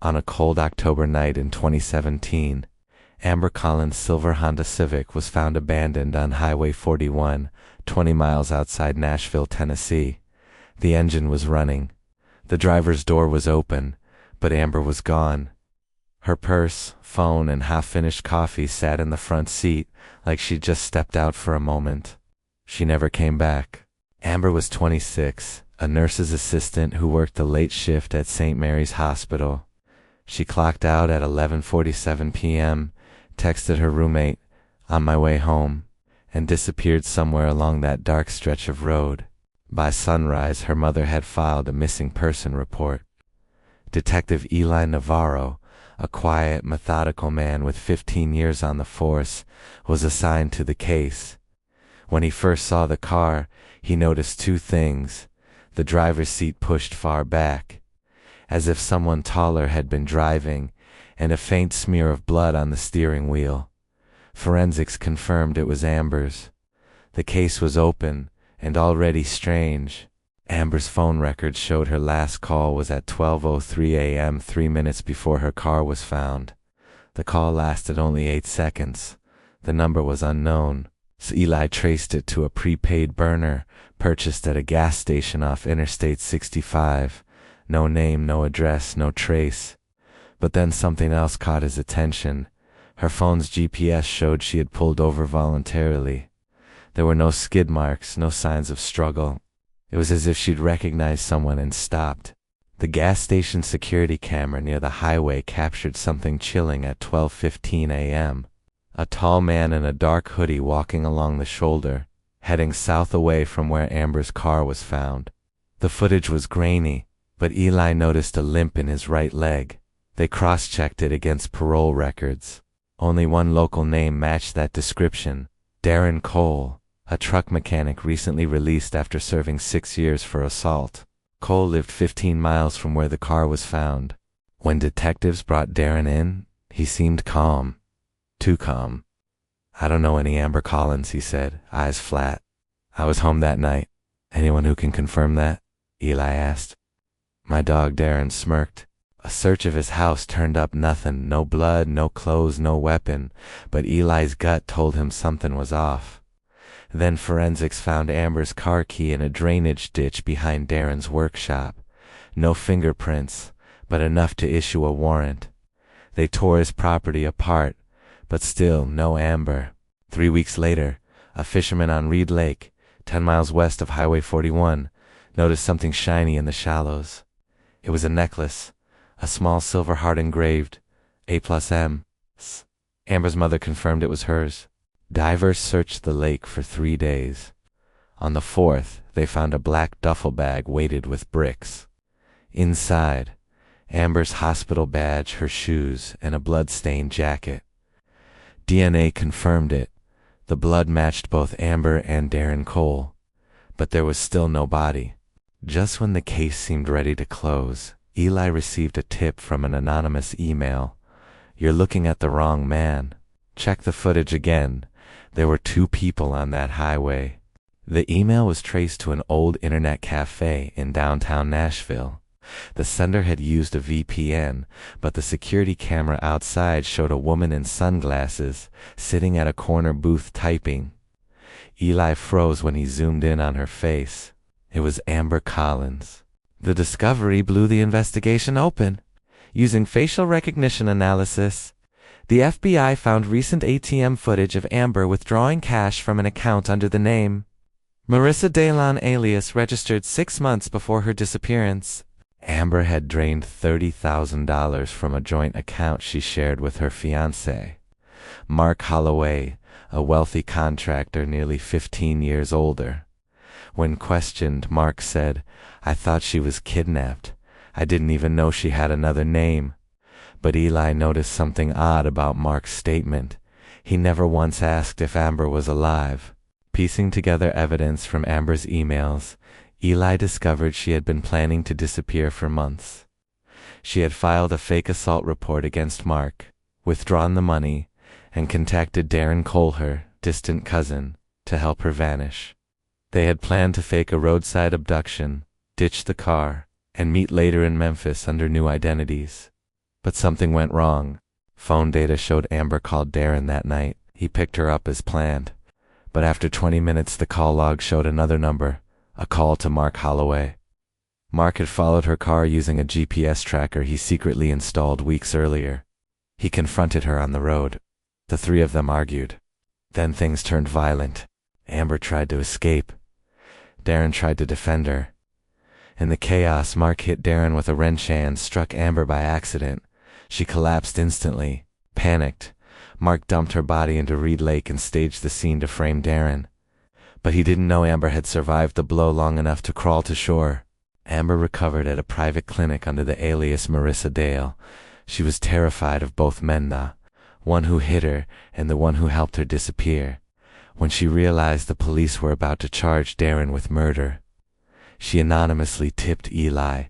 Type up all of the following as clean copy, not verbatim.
On a cold October night in 2017, Amber Collins' silver Honda Civic was found abandoned on Highway 41, 20 miles outside Nashville, Tennessee. The engine was running. The driver's door was open, but Amber was gone. Her purse, phone, and half-finished coffee sat in the front seat like she'd just stepped out for a moment. She never came back. Amber was 26, a nurse's assistant who worked the late shift at St. Mary's Hospital. She clocked out at 11:47 p.m., texted her roommate, "On my way home," and disappeared somewhere along that dark stretch of road. By sunrise, her mother had filed a missing person report. Detective Eli Navarro, a quiet, methodical man with 15 years on the force, was assigned to the case. When he first saw the car, he noticed two things: the driver's seat pushed far back, as if someone taller had been driving, and a faint smear of blood on the steering wheel. Forensics confirmed it was Amber's. The case was open, and already strange. Amber's phone records showed her last call was at 12:03 a.m., 3 minutes before her car was found. The call lasted only 8 seconds. The number was unknown, so Eli traced it to a prepaid burner purchased at a gas station off Interstate 65. No name, no address, no trace. But then something else caught his attention. Her phone's GPS showed she had pulled over voluntarily. There were no skid marks, no signs of struggle. It was as if she'd recognized someone and stopped. The gas station security camera near the highway captured something chilling at 12:15 a.m. A tall man in a dark hoodie walking along the shoulder, heading south away from where Amber's car was found. The footage was grainy, but Eli noticed a limp in his right leg. They cross-checked it against parole records. Only one local name matched that description: Darren Cole, a truck mechanic recently released after serving 6 years for assault. Cole lived 15 miles from where the car was found. When detectives brought Darren in, he seemed calm. Too calm. "I don't know any Amber Collins," he said, eyes flat. "I was home that night. Anyone who can confirm that?" Eli asked. My dog Darren smirked. A search of his house turned up nothing, no blood, no clothes, no weapon, but Eli's gut told him something was off. Then forensics found Amber's car key in a drainage ditch behind Darren's workshop. No fingerprints, but enough to issue a warrant. They tore his property apart, but still no Amber. 3 weeks later, a fisherman on Reed Lake, 10 miles west of Highway 41, noticed something shiny in the shallows. It was a necklace, a small silver heart engraved A+M. Amber's mother confirmed it was hers. Divers searched the lake for 3 days. On the 4th, they found a black duffel bag weighted with bricks. Inside, Amber's hospital badge, her shoes, and a blood-stained jacket. DNA confirmed it. The blood matched both Amber and Darren Cole, but there was still no body. Just when the case seemed ready to close, Eli received a tip from an anonymous email. "You're looking at the wrong man. Check the footage again. There were 2 people on that highway." The email was traced to an old internet cafe in downtown Nashville. The sender had used a VPN, but the security camera outside showed a woman in sunglasses sitting at a corner booth typing. Eli froze when he zoomed in on her face. It was Amber Collins. The discovery blew the investigation open. Using facial recognition analysis, the FBI found recent ATM footage of Amber withdrawing cash from an account under the name Marissa Dalon, alias, registered 6 months before her disappearance. Amber had drained $30,000 from a joint account she shared with her fiancé, Mark Holloway, a wealthy contractor nearly 15 years older. When questioned, Mark said, "I thought she was kidnapped. I didn't even know she had another name." But Eli noticed something odd about Mark's statement. He never once asked if Amber was alive. Piecing together evidence from Amber's emails, Eli discovered she had been planning to disappear for months. She had filed a fake assault report against Mark, withdrawn the money, and contacted Darren Cole, her distant cousin, to help her vanish. They had planned to fake a roadside abduction, ditch the car, and meet later in Memphis under new identities. But something went wrong. Phone data showed Amber called Darren that night. He picked her up as planned. But after 20 minutes, the call log showed another number, a call to Mark Holloway. Mark had followed her car using a GPS tracker he secretly installed weeks earlier. He confronted her on the road. The three of them argued. Then things turned violent. Amber tried to escape. Darren tried to defend her. In the chaos, Mark hit Darren with a wrench and struck Amber by accident. She collapsed instantly. Panicked, Mark dumped her body into Reed Lake and staged the scene to frame Darren. But he didn't know Amber had survived the blow long enough to crawl to shore. Amber recovered at a private clinic under the alias Marissa Dale. She was terrified of both men, the one who hit her and the one who helped her disappear. When she realized the police were about to charge Darren with murder, she anonymously tipped Eli,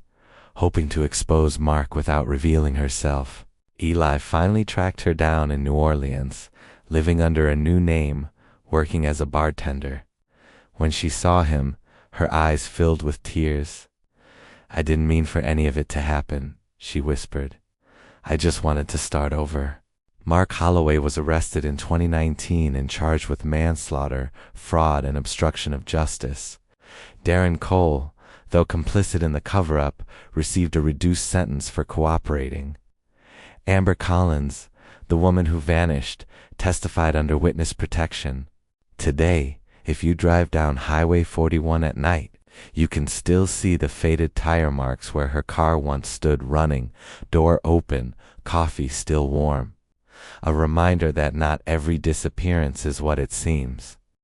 hoping to expose Mark without revealing herself. Eli finally tracked her down in New Orleans, living under a new name, working as a bartender. When she saw him, her eyes filled with tears. "I didn't mean for any of it to happen," she whispered. "I just wanted to start over." Mark Holloway was arrested in 2019 and charged with manslaughter, fraud, and obstruction of justice. Darren Cole, though complicit in the cover-up, received a reduced sentence for cooperating. Amber Collins, the woman who vanished, testified under witness protection. Today, if you drive down Highway 41 at night, you can still see the faded tire marks where her car once stood running, door open, coffee still warm. A reminder that not every disappearance is what it seems.